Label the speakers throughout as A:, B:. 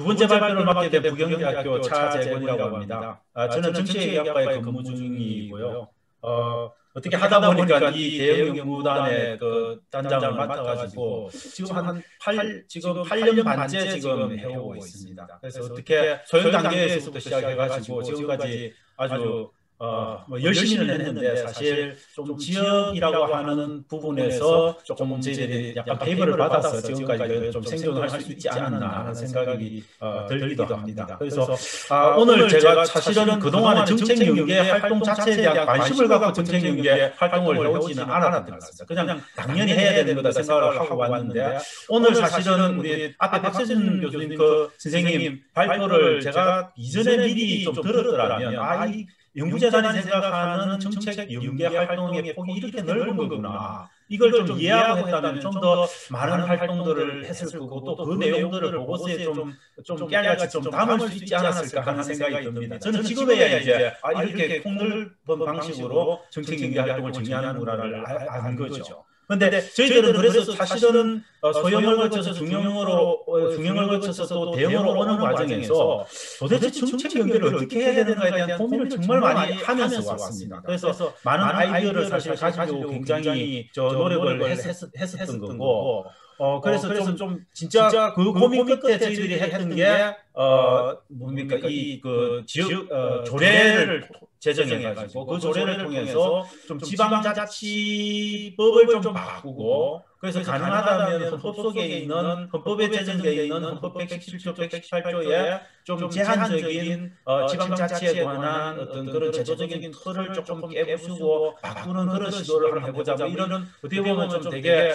A: 두 번째 발표를 맡게 된 부경대학교 차재권이라고 합니다. 저는 정치외교학과에 근무 중이고요. 어떻게 하다 보니까 이 대형 연구단의 그 단장을 맡아가지고 지금 8년 반째 지금 해오고 있습니다. 그래서 어떻게 소형 단계에서부터 시작해가지고 지금까지 아주 뭐 열심히는 했는데 사실 좀 지역이라고 하는 부분에서 조금 저희들이 약간 페이버를 받아서 지금까지 좀 생존을 할 수 있지 않았나 하는 생각이 들기도 합니다. 그래서 오늘 제가 사실은 그동안의 정책연계 활동 자체에 대한 관심을 갖고 정책연계 활동을 해오지는 않았던 것 같습니다. 그냥 당연히 해야 되는 거다 생각을 하고 왔는데 오늘 사실은 우리 앞에 박세준 교수님 그 선생님 발표를 제가 이전에 미리 좀 들었더라면 이 연구재단이 생각하는 정책 연계 활동의 폭이 이렇게 넓은 거구나. 이걸 좀 이해하고 했다면 좀 더 많은 활동들을 했을 거고 또 그 내용들을 보고서에 좀 깨알같이 좀 담을 수 있지 않았을까 하는 생각이 듭니다. 저는 지금에야 이제 이렇게 폭넓은 방식으로 정책 연계 활동을 정의하는구나를 안 거죠. 근데 저희들은 그래서 사실은 소형을 거쳐서 중형을 거쳐서 또 대형으로 오는 과정에서 도대체 정책 연계를 어떻게 해야 되는가에 대한 고민을 정말 많이 하면서 왔습니다. 그래서 많은 아이디어를 사실 가지고 굉장히 노력을 했었던 거고 그래서 좀 진짜 그 고민 끝에 저희들이 했던 게 뭡니까 지역 조례를 제정해가지고 그 조례를 통해서 좀 지방자치법을 좀 바꾸고 그래서 가능하다면 헌법 속에 있는 헌법에 제정되어 있는 헌법 117조, 118조에 좀 제한적인 지방자치에 관한 어떤 그런 제도적인 틀을 조금 깨부수고 바꾸는 그런 시도를 한번 해보자. 뭐 이런 어떻게 보면 좀 되게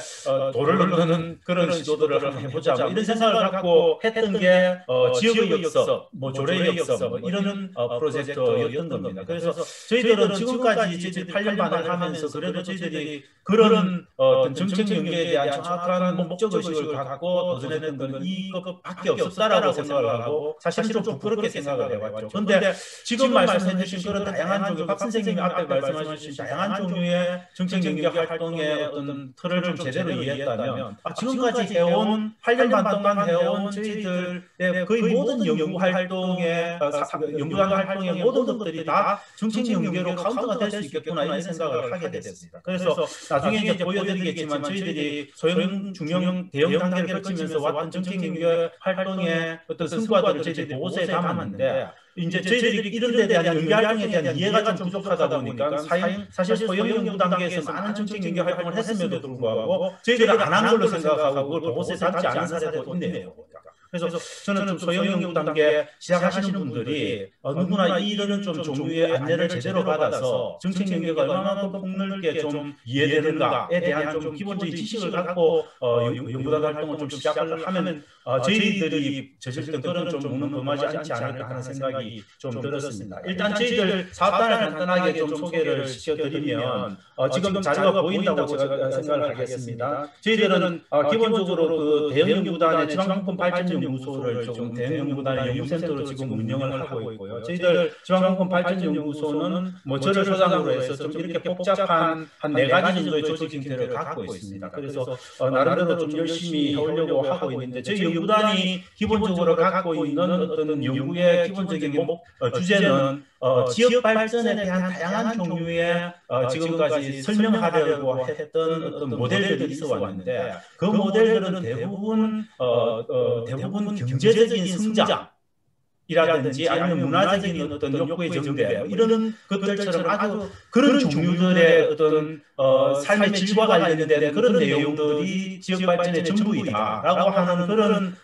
A: 돌을 넣는 그런 시도들을 한번 해보자. 뭐 이런 생각을 갖고 했던 게 지역의 역사, 뭐 조례의 역사, 뭐 이런 프로젝트였던 겁니다. 그래서 저희들은 지금까지 저희들이 8년 반을 하면서 그래도 저희들이 그런 어떤 정책 연계에 대한 정확한 목적의식을 갖고 도전했던 건 이것밖에 없었다라고 생각을 하고 사실은 좀 부끄럽게 생각을 해왔죠. 그런데 지금 말씀해 주신 그런 다양한 종류, 박 선생님이 앞에 말씀해 주신 다양한 종류의 정책 연계 활동의 어떤 틀을 좀 제대로 이해했다면 지금까지 해온 8년 반 동안 해온 저희들의 거의 모든 연구 활동의 연구단 활동의 모든 것들이 다 정책 연계로 카운터가 될 수 있겠구나 이런 생각을 하게 됐습니다. 그래서 나중에 이제 보여드리겠지만 저희들이 소형, 중형, 대형 단계를 거치면서 왔던 정책 연계 활동의 어떤 성과들을 저희들이 보고서에 담았는데 이제 저희들이 이런 데 대한 연계 활동에 대한 이해가 좀 부족하다 보니까 사실 소형 연구 단계에서 많은 정책 연계 활동을 했음에도 불구하고 저희들은 안 한 걸로 생각하고 그걸 보고서에 담지 않은 사례도 있네요. 그래서 저는 좀 소형 연구 단계 시작하시는 분들이 누구나 이런 좀 종류의 안내를 제대로 받아서 정책 연계가 얼마나 폭넓게 좀 이해되는가에 대한 좀 기본적인 지식을 갖고 연구단 활동을 좀 시작을 하면 저희들이 저질렀던 그런 좀 묵는 범하지 않지 않을까 하는 생각이 좀 들었습니다. 일단 저희들 사업단을 간단하게 좀 소개를 시켜드리면 지금 자료가 보인다고 제가 생각을 하겠습니다. 저희들은 기본적으로 그 대형 연구단의 지방상품 발전 연구소를 조금 대형 연구단의 연구센터로 지금 운영을 하고 있고요. 저희들 지방상품 발전 연구소는 뭐 저를 소장으로 해서 좀 이렇게 복잡한 한 4가지 정도의 조직 형태를 갖고 있습니다. 그래서 나름대로 좀 열심히 해오려고 하고 있는데 저희 연구단이 기본적으로 갖고 있는 어떤 연구의 기본적인 주제는 지역 발전에 대한 다양한 종류의 지금까지 설명하려고 했던 어떤 모델들이 있어 왔는데 그 모델들은 대부분 경제적인 성장 이라든지 아니면 문화적인 어떤 욕구의 정대 이런 것들처럼 아주 그런 종류들의 어떤 삶의 질과 관련된 그런 내용들이 지역 발전의 전부이다라고 하는 그런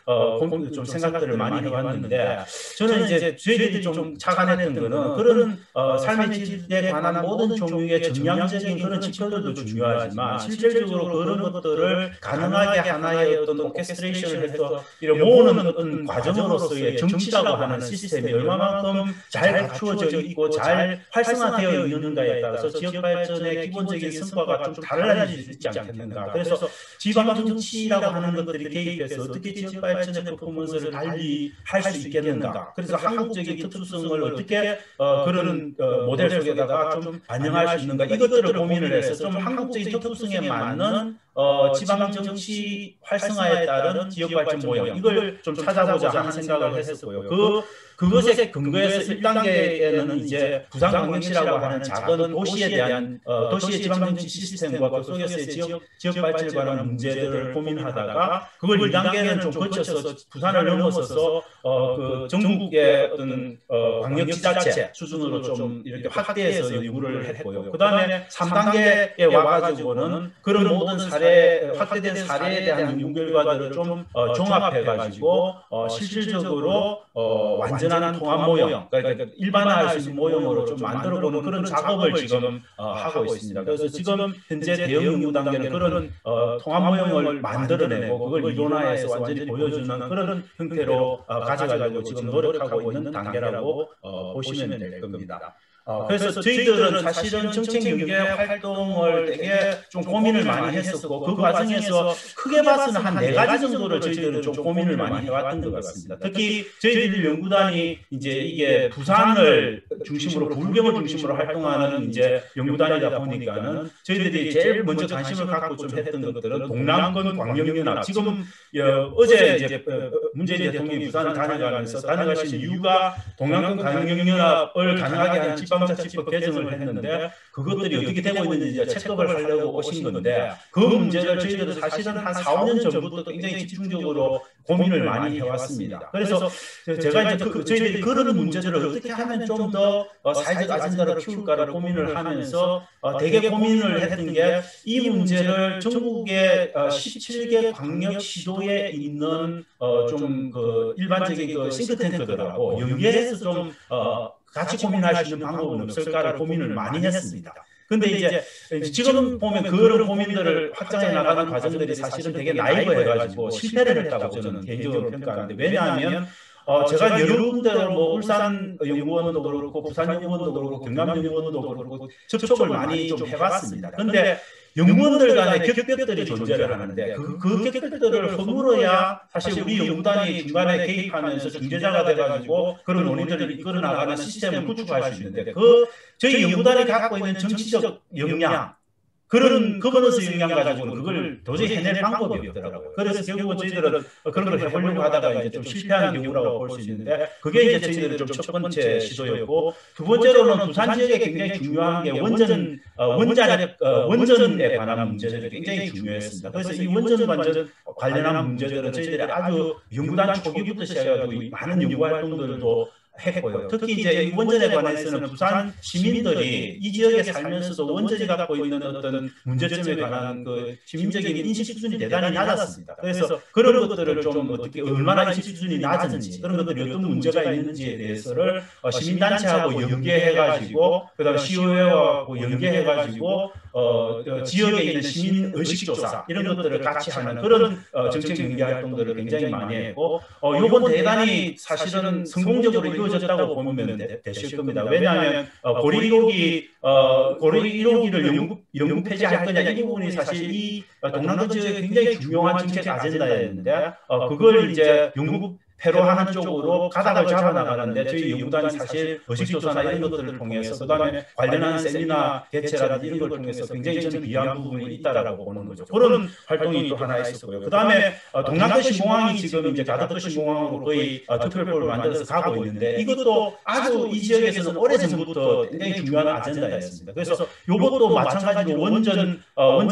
A: 좀 생각들을 많이 해왔는데 저는 이제 저희들이 좀 착안했던 거는 그런 삶의 질에 관한 모든 종류의 정량적인 그런 지표들도 중요하지만 실질적으로 그런 것들을 가능하게 하나의 어떤 오케스트레이션을 해서 모으는 어떤 과정으로서의 정치라고 하는 하는 시스템이 얼마만큼 잘 갖추어져 있고 잘 활성화되어 있는가에 따라서 지역 발전의 기본적인 성과가 좀 달라질 수 있지 않겠는가. 그래서 지방 정치라고 하는 것들이 개입해서 어떻게 지역 발전의 퍼포먼스를 달리 할 수 있겠는가. 그래서 한국적인 특수성을 어떻게 그런 모델 속에다가 좀 반영할 수 있는가. 이것들을 고민을 해서 좀 한국적인 특수성에 맞는 지방 정치 활성화에 따른 지역 발전 모형 이걸 좀 찾아보자 하는 생각을 했었고요. 그것에 근거해서 1단계에는 이제 부산광역시라고 하는 작은 도시에 대한 도시의 지방정치 시스템과 그 속에서의 지역 발전에 관한 문제들을 고민하다가 그걸 2단계는 좀 거쳐서 부산을 넘어서서 그 전국의 어떤 광역지자체 수준으로 좀 이렇게 확대해서 연구를 했고요. 그 다음에 3단계에 와가지고는 그런 모든 확대된 사례에 대한 연구 결과들을 좀 종합해가지고 실질적으로 완전한 통합 모형, 그러니까 일반화할 수 있는 모형으로 좀 만들어보는 그런 작업을 지금 하고 있습니다. 그래서 지금 현재 대응 연구 단계는 그런 통합 모형을 만들어내고 그걸 이론화해서 완전히 보여주는 그런 형태로 가져가려고 지금 노력하고 있는 단계라고 보시면 될 겁니다. 그래서 저희들은 사실은 정책 연계 활동을 되게 좀 고민을 많이 했었고 그 과정에서 크게 봐서는 한 4가지 정도를 저희들은 좀 고민을 많이 해왔던 것 같습니다. 특히 저희들 연구단이 이제 이게 부산을 중심으로 부울경을 중심으로 활동하는 이제 연구단이다 보니까는 저희들이 제일 먼저 관심을 갖고 좀 했던 것들은 동남권 광역연합. 지금 어제 이제 문재인 대통령이 부산을 다녀가신 이유가 동남권 광역연합을 가능하게 하는 지방자치법 개정을 했는데 그것들이 어떻게 되고 있는지 체크업을 하려고 오신 건데 그 문제를 저희들은 사실은 한 4, 5년 전부터 굉장히 집중적으로 고민을 많이 해왔습니다. 그래서 제가 이제 저희들이 그런 문제들을 어떻게 하면 좀 더 사회적 아젠다를 키울까를 고민을 하면서 되게 고민을 했던 게 이 문제를 전국의 17개 광역시도에 있는 좀 그 일반적인 그 싱크탱크들하고 연계해서 좀 같이 고민할 수 있는 방법은 없을까를 고민을 많이 했습니다. 근데 이제 지금 보면 그런 고민들을 확장해 나가는 과정들이 사실은 되게 나이브해가지고 실패를 했다고 저는 개인적으로 평가하는데 왜냐하면 제가 여러 군데로 뭐 울산 연구원도 그렇고 부산 연구원도 그렇고 경남 연구원도 그렇고 접촉을 많이 좀 해봤습니다. 근데 연구원들 간의 격벽들이 존재를 하는데 그 격벽들을 허물어야 사실 우리 연구단이 중간에 개입하면서 중재자가 돼가지고 그런 논의들을 이끌어 나가는 시스템을 구축할 수 있는데 저희 연구단이 갖고 있는 정치적 역량 그런 거버넌스 역량 가지고는 그걸 도저히 해낼 방법이 없더라고요. 그래서 결국은 저희들은 그런 걸 해보려고 하다가 이제 좀 실패한 경우라고 볼 수 있는데 그게 이제 저희들은 좀 첫 번째 시도였고 두 번째로는 부산 지역에 굉장히 중요한 게 원전에 관한 문제들이 굉장히 중요했습니다. 그래서 이 원전 관련한 문제들은 저희들이 아주 연구단 초기부터 시작해가지고 많은 연구 활동들도 했고요. 특히 이제 이 원전에 관해서는 부산 시민들이 이 지역에 살면서도 원전이 갖고 있는 어떤 문제점에 관한 그 시민적인 인식 수준이 대단히 낮았습니다. 그래서 그런 것들을 좀 어떻게 얼마나 인식 수준이 낮은지 그런 것들이 어떤 문제가 있는지에 대해서를 시민단체하고 연계해가지고 그다음에 시의회하고 연계해가지고 지역에 있는 시민 의식조사 이런 것들을 같이 하는 그런 정책 연계 활동들을 굉장히 많이 했고 이번 대단히 사실은 성공적으로 이루어졌다고 보면 되실 겁니다. 왜냐하면 고리 1호기를 영구 폐지할 거냐 이 부분이 사실 이 동남권 지역에 굉장히 중요한 정책 아젠다였는데 그걸 이제 영구 폐로하는 쪽으로 가닥을 잡아나가는데 저희 연구단이 사실 의식조사나 이런 것들을 통해서 그다음에 관련한 세미나 개최라든지 이런 걸 통해서 굉장히 저는 귀한 부분이 있다라고 보는 거죠. 그런 활동이 또 하나 있었고요. 그다음에 동남권 신공항이 지금 이제 가덕도 신공항으로 거의 특별법을 만들어서 가고 있는데 이것도 아주 이 지역에서는 오래전부터 굉장히 중요한 아젠다였습니다. 그래서 이것도 마찬가지로 원전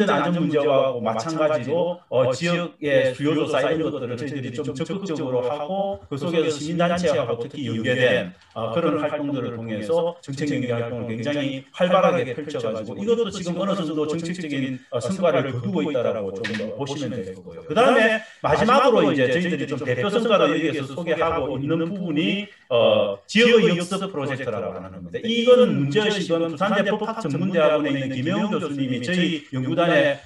A: 안전 문제와 마찬가지로 지역의 수요조사 이런 것들을 저희들이 좀 적극적으로 하고 그 속에서 시민단체하고 특히 연계된 그런 활동들을 통해서 정책연계 활동을 굉장히 활발하게 펼쳐가지고 이것도 지금 어느 정도 정책적인 성과를 거두고 있다라고 좀 보시면 될 거고요. 그 다음에 마지막으로 이제 저희들이 좀 대표 성과를 여기에서 소개하고 있는 부분이 지역의 역습 프로젝트라고 하는 겁니다. 이거는 문제의식은 부산대 법학 전문대학원에 있는 김영훈 교수님이 저희 연구단의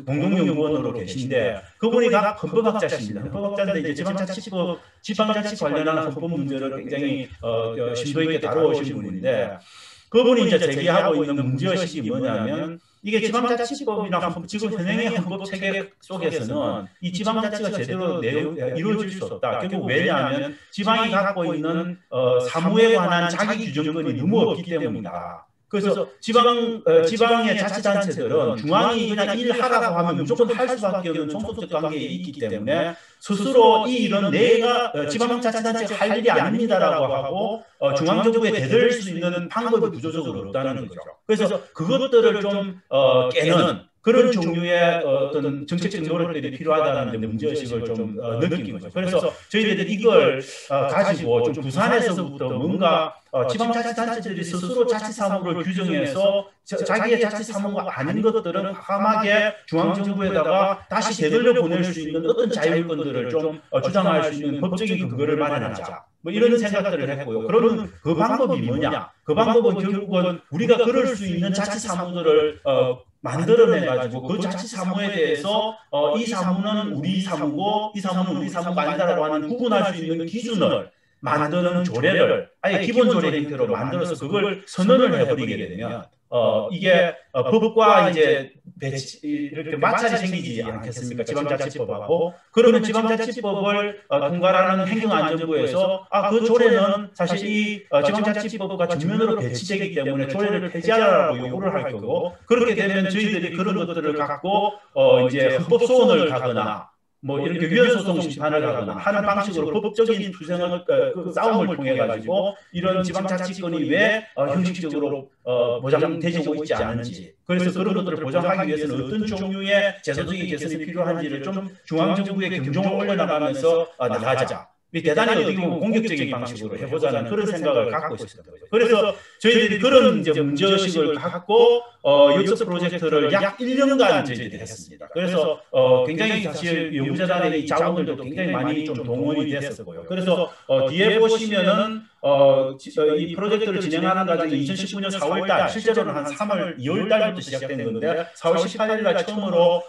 A: 공동연구원으로 계신데 그분이 각 헌법학자십니다. 헌법학자인데 이제 지방자치법, 지방자치 관련한 헌법 문제를 굉장히 심도 있게 다루어오신 분인데 그분이 이제 제기하고 있는 문제의식이 뭐냐면 이게 지방자치법이나 지금 현행의 헌법 체계 속에서는 이 지방자치가 제대로 이루어질 수 없다. 결국 왜냐하면 지방이 갖고 있는 사무에 관한 자기 규정권이 너무 없기 때문이다. 그래서 지방의 자치단체들은 중앙이 그냥 일하라고 하면 무조건 할 수밖에 없는 종속적 관계에 있기 때문에 스스로 이 일은 내가 지방자치단체가 할 일이 아닙니다라고 하고 중앙정부에 대들을 수 있는 방법이 구조적으로 없다는 거죠. 그래서 그것들을 좀 깨는 그런 종류의 어떤 정책적 노력들이 필요하다는 데 문제의식을 좀 느낀 거죠. 그래서 저희들이 이걸 가지고 좀 부산에서부터 뭔가 지방자치단체들이 스스로 자치사무를 규정해서 자기의 자치사무가 아닌 것들은 과감하게 중앙정부에다가 다시 되돌려 보낼 수 있는 어떤 자율권들을 좀 주장할 수 있는 법적인 근거를 마련하자. 뭐 이런 생각들을 했고요. 그러면 그 방법이 뭐냐? 그 방법은 결국은 우리가 그럴 수 있는 자치사무들을 만들어내가지고 그 자치사무에 대해서 이 사무는 우리 사무고 이 사무는 우리 사무가 아니다라고 하는 구분할 수 있는 기준을 만드는 조례를 아예 기본 조례 형태로 만들어서 그걸 선언을 해버리게 되면 이게 법과 이제 이렇게 마찰이 생기지 않겠습니까? 지방자치법하고. 그러면 지방자치법을 통과하는 행정안전부에서 그 조례는 사실 이 지방자치법과 전면으로 배치되기 때문에 조례를 폐지하라고 요구를 할 거고 그렇게 되면 저희들이 그런 것들을 갖고 이제 헌법소원을 가거나 뭐 이렇게 위헌소송 심판을 하거나 하는 방식으로 법적인 투쟁을 그 싸움을 통해 가지고 이런 지방자치권이 왜 형식적으로 보장되고 있지 않은지 그래서 그런 것들을 보장하기 위해서는 어떤 종류의 제도적인 개선이 필요한지를 좀 중앙정부의 경종을 올려나가면서 나가자. 대단히 어떻게 보면 공격적인 방식으로 해보자는 그런 생각을 갖고 있었던 거죠. 그래서 저희들이 그런 이제 문제의식을 갖고 역사 프로젝트를 약 1년간 저희들이 했습니다. 그래서 굉장히 사실 연구재단의 이 자원들도 굉장히 많이 좀 동원이 됐었고요. 그래서 뒤에 보시면은 이 프로젝트를 진행하는 과정이 2019년 4월달, 실제로는 한 3월, 2월달부터 시작된 건데 4월 18일날 처음으로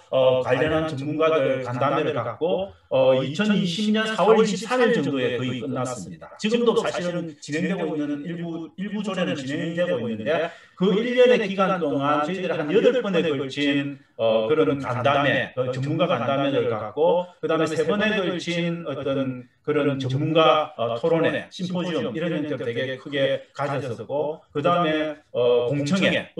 A: 관련한 전문가들 간담회를 갖고 2020년 4월 23일 정도에 거의 끝났습니다. 지금도 사실은 진행되고 있는 일부 조례는 진행되고 있는데 그 1년의 기간 동안 저희들이 한 8번에 걸친 그런 간담회, 전문가 간담회를 갖고 그 다음에 3번에 걸친 어떤 그런 전문가 토론회, 심포지엄 이런 형태로 되게 크게 가졌었고 그 다음에 공청회,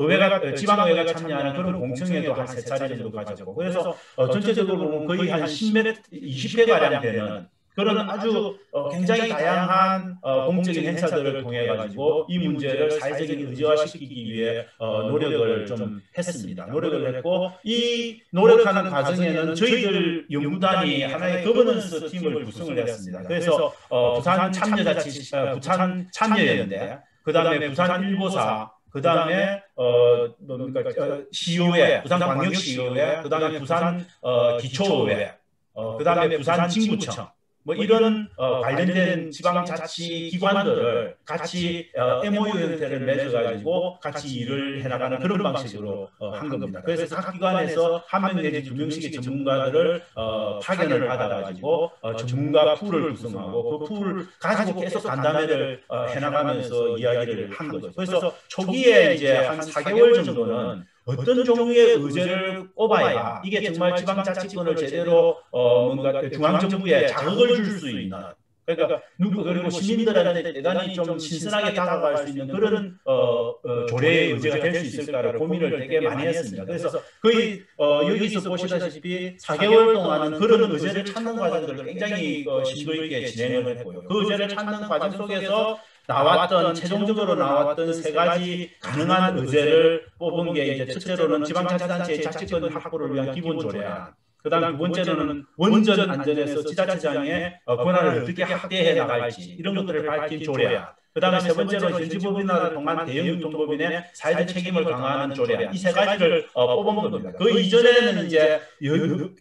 A: 지방의회가 참여하는 그런 공청회도 한 3차례 정도 가졌고 그래서 전체적으로 보면 거의 한 10몇, 20회가량 되는 그런 아주 굉장히 다양한 공적인 행사들을 통해 가지고 이 문제를 사회적인 의제화시키기 위해 노력을 좀 했습니다. 노력을 했고 이 노력하는 과정에는 저희들 연구단이 하나의 거버넌스 팀을 구성을 했습니다. 그래서 부산 참여연대, 그 다음에 부산 일보사, 그 다음에 시의회, 부산광역시의회, 그 다음에 부산 기초의회, 그 다음에 부산 진구청 뭐 이런 관련된 지방자치 기관들을 같이 MOU 형태를 맺어가지고 같이 일을 해나가는 그런 방식으로 한 겁니다. 그래서 각 기관에서 한 명 내지 2명씩의 전문가들을 파견을 받아가지고 전문가 풀을 구성하고 그 풀을 가지고 계속 간담회를 해나가면서 이야기를 한 거죠. 그래서 초기에 이제 한 4개월 정도는 어떤 종류의 의제를 꼽아야 이게 정말 지방자치권을 제대로 뭔가 중앙정부에 자극을 줄 수 있는 그러니까 그리고 시민들한테 대단히 좀 신선하게 다가갈 수 있는 그런 조례의 의제가 될 수 있을까를 고민을 되게 많이 했습니다. 그래서 거의 여기서 보시다시피 4개월 동안은 그런 의제를 찾는 과정들을 굉장히 심도 있게 진행을 했고요. 그 의제를 찾는 과정 속에서 최종적으로 나왔던 3가지 가능한 의제를 뽑은 게 이제 첫째로는 지방자치단체의 자치권 확보를 위한 기본 조례안, 그 다음 2번째로는 원전 안전에서 지자체장의 권한을 어떻게 확대해 나갈지 이런 것들을 밝힌 조례안, 그다음에 세 번째로 현지법인화를 통한 대형 유통법인의 사회적 책임을 강화하는 조례안 이 세 가지를 뽑은 겁니다. 그 이전에는 이제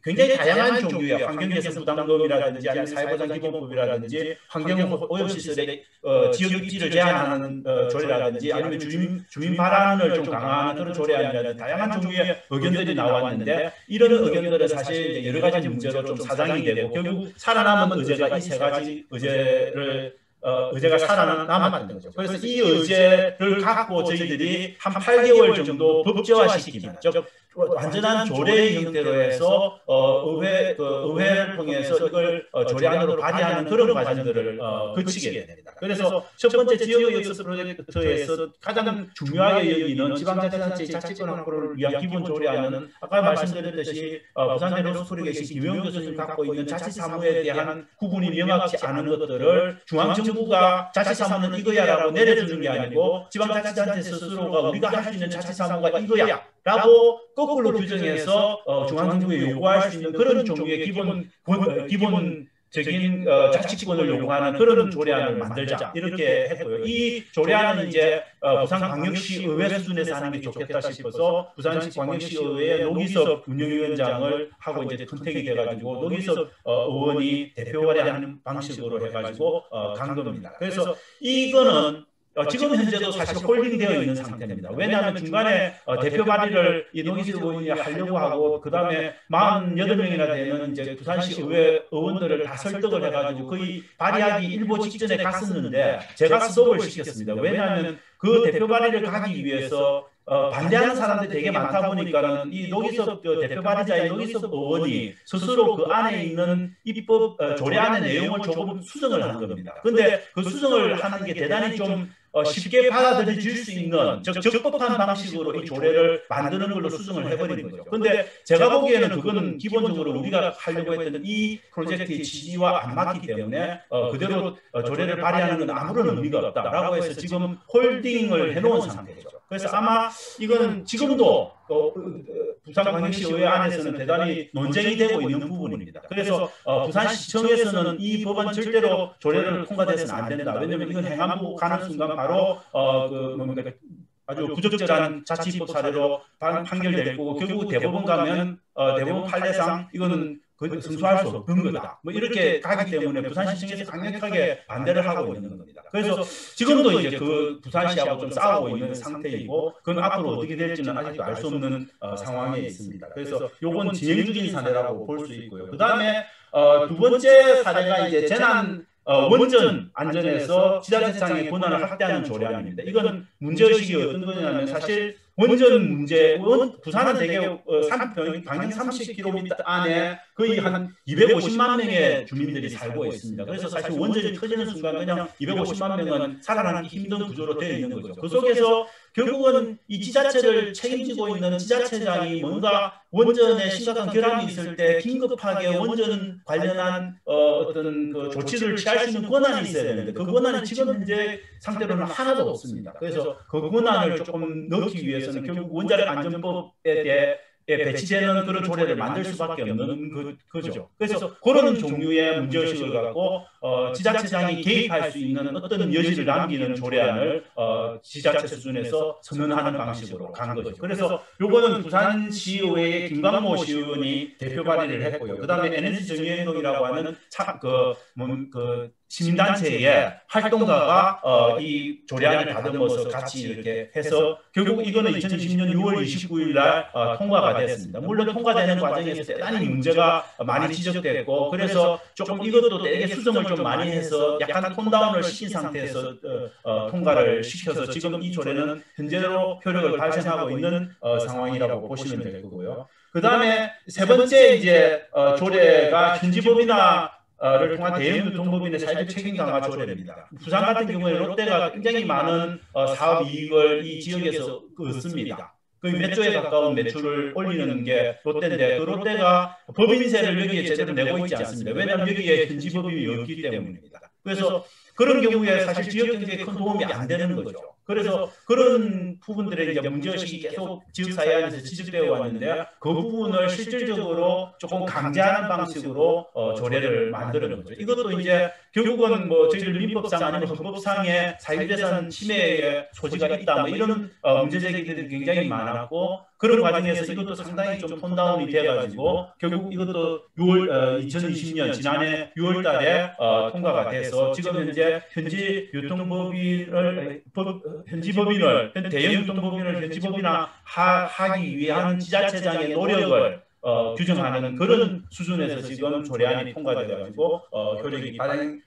A: 굉장히 다양한 종류의 환경개선 부담금이라든지 아니면 사회보장기본법이라든지 환경오염시설의 지역 입지를 제한하는 조례라든지 아니면 주민 발언을 좀 강화하는 그런 조례안이라든지 다양한 종류의 의견들이 나왔는데 이런 의견들은 사실 여러 가지 문제로 좀 사장이 되고 결국 살아남은 의제가 이 세 가지 의제가 살아남았던 거죠. 그래서 이 의제를 갖고 저희들이 한 8개월 정도 법제화시키는, 즉 완전한 조례의 형태로 해서 의회를 통해서 이걸 조례안으로 발의하는 그런 과정들을 거치게 됩니다. 그래서 첫 번째 지역의 역사 프로젝트에서 가장 중요하게 여기는 지방자치단체의 자치권 확보를 위한 기본 조례안은 아까 말씀드렸듯이 부산대 로스쿨에 계신 김영 교수님 갖고 있는 자치사무에 대한 구분이 명확치 않은 것들을 중앙정부가 자치사무는 이거야라고 내려주는 게 아니고 지방자치단체 스스로가 우리가 할 수 있는 자치사무가 이거야 라고 거꾸로 규정해서 중앙정부에 요구할 수 있는 그런 종류의 기본적인 자치권을 요구하는 그런 조례안을 만들자 이렇게 했고요. 이 조례안은 이제 부산광역시 의회 수준에서 하는 게 좋겠다 싶어서 부산시 광역시의회 노기섭 운영위원장을 하고 이제 컨택이 돼가지고 노기섭 의원이 대표 발의하는 방식으로 해가지고 간 겁니다. 그래서 이거는 지금 현재도 사실 홀딩되어 있는 상태입니다. 왜냐하면 중간에 대표 발의를 이 노기섭 의원이 하려고 하고 그 다음에 48명이나 되는 이제 부산시 의회 의원들을 다 설득을 해가지고 거의 발의하기 일보 직전에 갔었는데 제가 스톱을 시켰습니다. 왜냐하면 그 대표 발의를 가기 위해서 반대하는 사람들이 되게 많다 보니까는 이 노기섭 대표 발의자의 노기섭 의원이 스스로 그 안에 있는 입법 조례안의 내용을 조금 수정을 한 겁니다. 근데 그 수정을 하는 게 대단히 좀 쉽게 받아들여질 수 있는 적법한 방식으로 이 조례를 만드는 걸로 수정을 해버린 거죠. 근데 제가 보기에는 그거는 기본적으로 우리가 하려고 했던 이 프로젝트의 취지와 안 맞기 때문에 그대로 조례를 발의하는 건 아무런 의미가 없다라고 해서 지금 홀딩을 해놓은 상태죠. 그래서 아마 이건 지금도 부산광역시의회 안에서는 대단히 논쟁이 되고 있는 부분입니다. 그래서 부산시청에서는 이 법안 절대로 조례를 통과돼서는 안 된다. 왜냐하면 이건 행안부 가는 순간 바로 아주 부적절한 자치법 사례로 판결될 거고 결국 대법원 가면 대법원 판례상 이거는 승소할 수 없는 거다. 뭐 이렇게 가기 때문에 부산시청에서 강력하게 반대를 하고 있는 겁니다. 그래서 지금도 이제 그 부산시하고 좀 싸우고 있는 상태이고 그건 앞으로 어떻게 될지는 아직도 알 수 없는 상황에 있습니다. 그래서 요건 진행 중인 사례라고 볼 수 있고요. 그 다음에 두 번째 사례가 이제 재난 원전 안전에서 지자체장의 권한을 확대하는 조례안입니다. 이거는 문제의식이 어떤 거냐면 사실 원전 문제, 부산은 대개 방향 30km 안에 거의 한 250만 명의 주민들이 살고 있습니다. 그래서 사실 원전이 터지는 순간 그냥 250만 명은 살아나기 힘든 구조로 되어 있는 거죠. 그 속에서 결국은 이 지자체를 책임지고 있는 지자체장이 뭔가 원전에 심각한 결함이 있을 때 긴급하게 원전 관련한 어떤 그 조치를 취할 수 있는 권한이 있어야 되는데 그 권한이 지금 현재 상태로는 하나도 없습니다. 그래서 그 권한을 조금 넣기 위해서는 결국 원자력 안전법에 대해 배치되는 그런 조례를 만들 수밖에 없는 거죠. 그래서 그런 종류의 문제의식을 갖고 지자체장이 개입할 수 있는 어떤 여지를 남기는 조례안을 지자체 수준에서 선언하는 방식으로 간 거죠. 그래서 요거는 부산시의회의 김광모 시의원이 대표 발의를 했고요. 그 다음에 에너지 정의행동이라고 하는 시민단체의 활동가가 이 조례안을 다듬어서 같이 이렇게 해서 결국 이거는 2020년 6월 29일 날 통과가 됐습니다. 물론 통과되는 과정에서 대단히 문제가 많이 지적됐고 그래서 조금 이것도 되게 수정을 좀 많이 해서 약간 톤다운을 시킨 상태에서 통과를 시켜서 지금 이 조례는 현재로 효력을 발생하고 있는 상황이라고 보시면 될 거고요. 그 다음에 세 번째 이제 조례가 현지법인화를 통한 대형 유통법인의 사회적 책임 강화 조례입니다. 부산 같은 경우에 롯데가 굉장히 많은 사업 이익을 이 지역에서 얻습니다. 거의 몇 조에 가까운 매출을 올리는 게 롯데인데 그 롯데가 법인세를 여기에 제대로 내고 있지 않습니다. 왜냐하면 여기에 현지법인이 없기 때문입니다. 그래서 그런 경우에 사실 지역경제에 큰 도움이 안 되는 거죠. 그래서 그런 부분들의 이제 문제의식이 계속 지역사회 안에서 지적되어 왔는데 그 부분을 실질적으로 조금 강제하는 방식으로 조례를 만드는 거죠. 이것도 이제 결국은 뭐 저희들 민법상 아니면 헌법상의 사유재산 침해의 소지가 있다 뭐 이런 문제 제기들이 굉장히 많았고 그런 과정에서 이것도 상당히 좀 톤다운이 돼가지고 결국 이것도 2020년 지난해 6월 달에 통과가 돼서 지금 현재 현지 유통법인을 대형 유통법인을 현지 법인화하기 위한 지자체장의 노력을 규정하는 그런 수준에서 지금 조례안이 통과되어가지고 효력이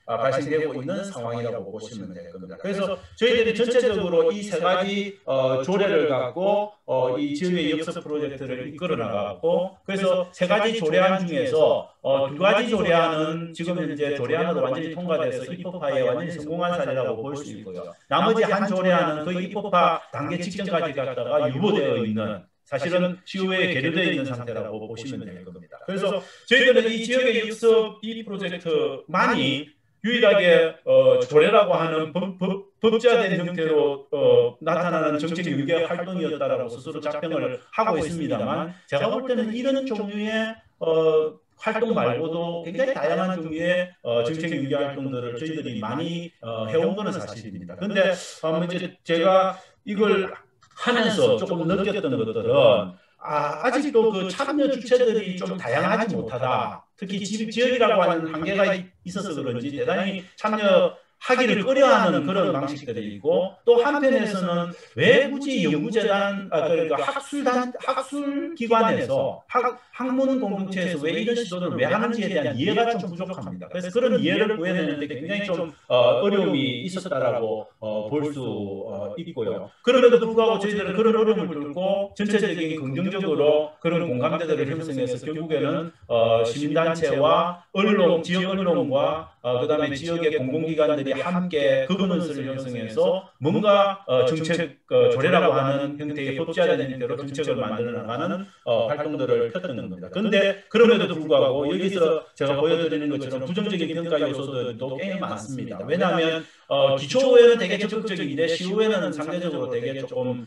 A: 발생되고 있는 상황이라고 보시면 될 겁니다. 그래서 저희들이 전체적으로 이 세 가지 조례를 갖고 이 지역의 역사 프로젝트를 이끌어 나가고 그래서 세 가지 조례안 중에서 두 가지 조례안은 지금 현재 조례안으로 완전히 통과돼서 입법화에 완전히 성공한 사례라고 볼 수 있고요. 나머지 한 조례안은 그 입법화 단계 직전까지 갔다가 유보되어 있는 사실은 시의회에 계류되어 있는 상태라고 보시면 될 겁니다. 그래서 저희들은 이 지역의 역습 이 프로젝트만이 유일하게 조례라고 하는 법제화된 형태로 나타나는 정책 연계 활동이었다라고 스스로 작평을 하고 있습니다만 제가 볼 때는 이런 종류의 활동 말고도 굉장히 다양한 종류의 정책 연계 활동들을 저희들이 많이 해온 것은 사실입니다. 근데 이제 제가 이걸 하면서 조금 느꼈던 것들은 아직도 그 참여 주체들이 좀 다양하지 못하다. 특히 지역이라고 하는 한계가 있어서 그런지 대단히 참여하기를 꺼려하는 그런 방식들이 있고 또 한편에서는 왜 굳이 연구재단 그러니까 학술기관에서 학문 공동체에서 왜 이런 시도를 왜 하는지에 대한 이해가 좀 부족합니다. 그래서 그런 이해를 구해내는데 굉장히 좀 어려움이 있었다라고 볼 수 있고요. 그럼에도 불구하고 저희들은 그런 어려움을 뚫고 전체적인 긍정적으로 그런 공감대들을 형성해서 결국에는 시민단체와 언론, 지역 언론과 그다음에 지역의 공공기관들이 함께 거버넌스를 형성해서 뭔가 정책 조례라고 하는 형태의 법제화된 형태로 정책을 만들어 나가는 활동들을 폈던 겁니다. 그런데 그럼에도 불구하고 여기서 제가 보여드리는 것처럼 부정적인 평가 요소들도 꽤 많습니다. 왜냐하면 기초의회는 되게 적극적인데 시의회는 상대적으로 되게 조금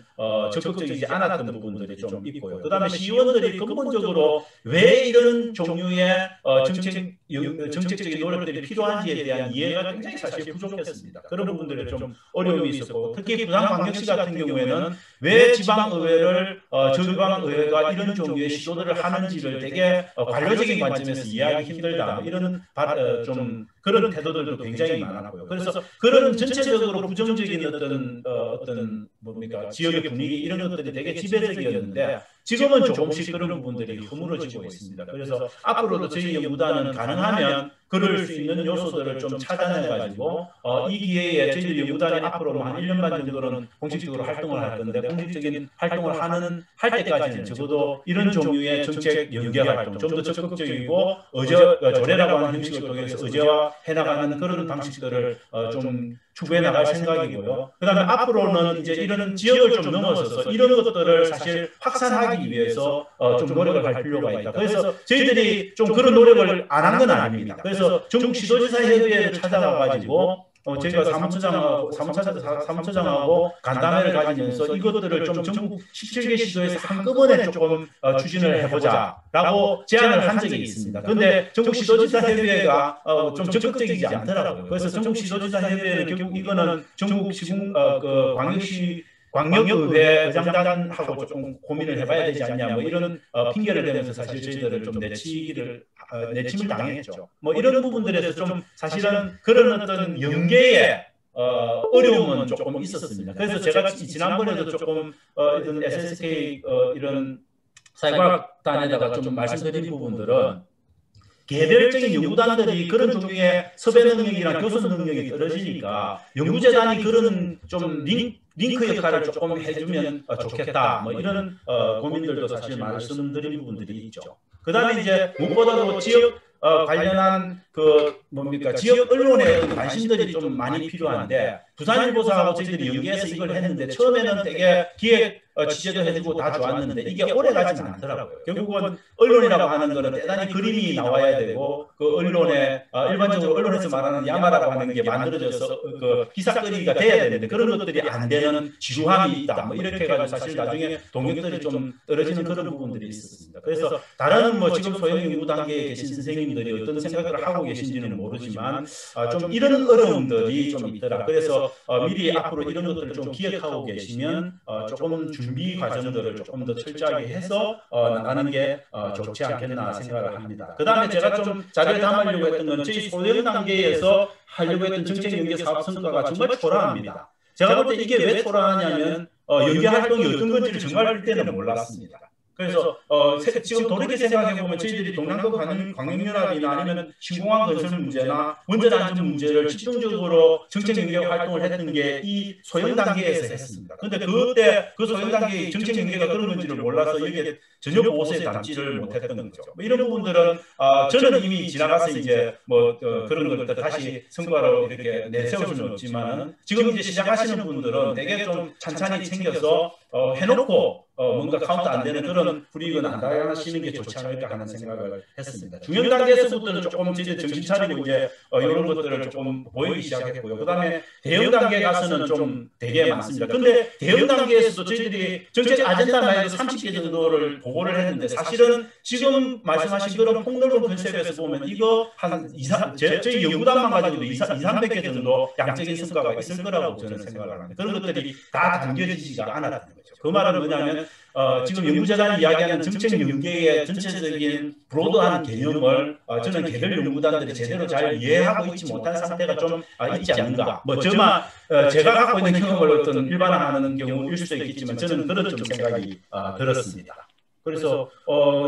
A: 적극적이지 않았던 부분들이 좀 있고요. 그 다음에 시의원들이 근본적으로 왜 이런 종류의 정책적인 노력들이 필요한지에 대한 이해가 굉장히 사실 부족했습니다. 그런 부분들에 좀 어려움이 있었고 특히 부산광역시 같은 경우에는 왜 지방의회를 저지방의회가 이런 종류의 시도들을 하는지를 되게 관료적인 관점에서 이해하기 힘들다. 이런 좀 그런 태도들도 굉장히 많았고요. 그래서 그런 전체적으로 부정적인 어떤 뭡니까 지역의 분위기 이런 것들이 되게 지배적이었는데 지금은 조금씩 그런 부분들이 허물어지고 있습니다. 그래서 앞으로도 저희 연구단은 가능하면 그럴 수 있는 요소들을 좀 찾아내가지고 이 기회에 저희들 연구단이 앞으로 한 1년 반 정도는 공식적으로 활동을 할 건데 공식적인 활동을 할 때까지는 적어도 이런 종류의 정책 연계 활동 좀 더 적극적이고 조례라고 하는 형식을 통해서 의제화 해나가는 그런 방식들을 좀 추구해 나갈 생각이고요. 그 다음에 앞으로는 이제 이런 지역을 좀 넘어서서 이런 것들을 사실 확산하기 위해서 좀 노력을 할 필요가 있다. 그래서 저희들이 좀 그런 노력을 안 한 건 아닙니다. 그래서 전국 시도지사 협의회를 찾아가가지고 저희가 사무처장하고 간담회를 가지면서 이것들을 좀 전국 17개 시도에서 한꺼번에 조금 추진을 해보자라고 제안을 한 적이 있습니다. 그런데 전국 시도지사 협의회가 좀 적극적이지 않더라고요. 그래서 전국 시도지사 협의회는 결국 이거는 전국 광역의회 의장단하고 조금 고민을 해봐야 되지 않냐 뭐 이런 핑계를 대면서 사실 저희들을 좀 내침을 당했죠. 뭐 이런 부분들에서 좀 사실은 그런 어떤 연계의 어려움은 조금 있었습니다. 그래서 제가 지난번에도 조금 이런 SSK 이런 사회과학단에다가 좀 말씀드린 부분들은 개별적인 연구단들이 그런 종류의 섭외 능력이나 교수 능력이 떨어지니까 연구재단이 그런 좀 링크 역할을 조금 해주면 좋겠다. 뭐 이런 고민들도 사실 말씀드린 부분들이 있죠. 그 다음에 이제 무엇보다도 지역 관련한 지역 언론에 관심들이 좀 많이 필요한데 부산일보사하고 저희들이 연계해서 이걸 했는데 처음에는 되게 기획 취재도 해주고 다 좋았는데 이게 오래 가지는 않더라고요. 결국은 언론이라고 하는 거는 대단히 그림이 나와야 되고 그 언론에 일반적으로 언론에서 말하는 야마라고 하는 게 만들어져서 그 기사거리가 돼야 되는데 그런 것들이 안 되는 지루함이 있다. 뭐 이렇게 해가지고 사실 나중에 동력들이 좀 떨어지는 그런 부분들이 있었습니다. 그래서 다른 뭐 지금 소형 연구 단계에 계신 선생님들이 어떤 생각을 하고 계신지는 모르지만 좀 이런 어려움들이 좀 있더라. 그래서 미리 앞으로 이런 것들을 좀 기억하고 계시면 조금 준비 과정들을 조금 더 철저하게 해서 나가는 게 좋지 않겠나 생각을 합니다. 그 다음에 제가 좀 자료에 담으려고 했던 건 저희 소형 단계에서 하려고 했던 정책 연계 사업 성과가 정말 초라합니다. 제가 볼 때 이게 왜 초라하냐면 연계 활동이 어떤 건지를 정말 그때는 몰랐습니다. 그래서 지금 돌이켜 생각해보면 저희들이 동남도 광역연합이나 아니면 신공항 건설 문제나 원전 안전 문제를 집중적으로 정책 연계 활동을 했던 게 이 소형 단계에서 했습니다. 그런데 그때 그 소형 단계의 정책 연계가 그런 건지를 몰라서 이게 전혀 보고서에 담지를 못했던 거죠. 뭐 이런 부분들은 저는 이미 지나가서 이제 뭐 그런 걸 다시 성과로 이렇게 내세울 수는 없지만은 지금 이제 시작하시는 분들은 되게 좀 찬찬히 챙겨서 해놓고 뭔가 카운트 안 되는 그런 불이익은 안 당하시는 게 좋지 않을까 하는 생각을 했습니다. 중형 단계에서부터는 조금 이제 정신 차리고 이제 이런 것들을 조금 보이기 시작했고요. 그 다음에 대형 단계에 가서는 좀 되게 많습니다. 근데 대형 단계에서도 저희들이 정책 아젠다 말고 30개 정도를 보고를 했는데 사실은 지금 말씀하신 그런 폭넓은 컨셉에서 보면 이거 한 저희 연구단만 가지고도 300개 정도 양적인 성과가 있을 거라고 저는 생각을 합니다. 그런 것들이 다 담겨지지가 않았다는 거죠. 그 말은 뭐냐면 지금 연구재단이 이야기하는 정책 연계의 전체적인 브로드한 개념을 저는 개별 연구단들이 제대로 잘 이해하고 있지 못한 상태가 좀 있지 않는가. 뭐 저만 제가 갖고 있는 경험을 어떤 일반화하는 경우일 수도 있겠지만 저는 그런 좀 생각이 들었습니다. 그래서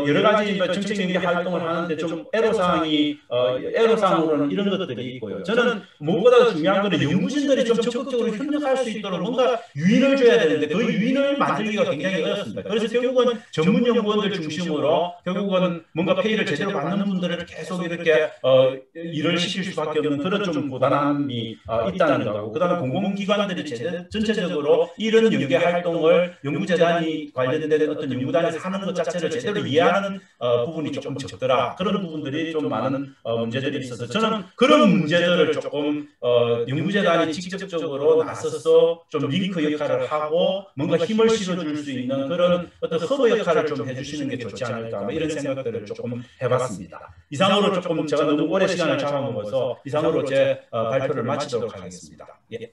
A: 여러 가지 정책 연계 활동을 하는데 좀 애로사항으로는 이런 것들이 있고요. 저는 무엇보다 중요한 거는 연구진들이 좀 적극적으로 협력할 수 있도록 뭔가 유인을 줘야 되는데 그 유인을 만들기가 굉장히 어렵습니다. 그래서 결국은 전문 연구원들 중심으로 결국은 뭔가 페이를 제대로 받는 분들을 계속 이렇게 일을 시킬 수밖에 없는 그런 좀 고단함이 있다는 거고, 그다음에 공공기관들이 전체적으로 이런 연계 활동을 연구재단이 관련된 어떤 연구단에서 하는 것 자체를 제대로 이해하는 부분이 조금 적더라. 그런 부분들이 좀 많은 문제들이 있어서 저는 그런 문제들을 조금 연구재단이 직접적으로 나서서 좀 링크 역할을 하고 뭔가 힘을 실어줄 수 있는 그런 어떤 허브 역할을 좀 해주시는 게 좋지 않을까, 뭐 이런 생각들을 조금 해봤습니다. 이상으로 조금 제가 너무 오래 시간을 잡아먹어서 이상으로 제 발표를 마치도록 하겠습니다. 예.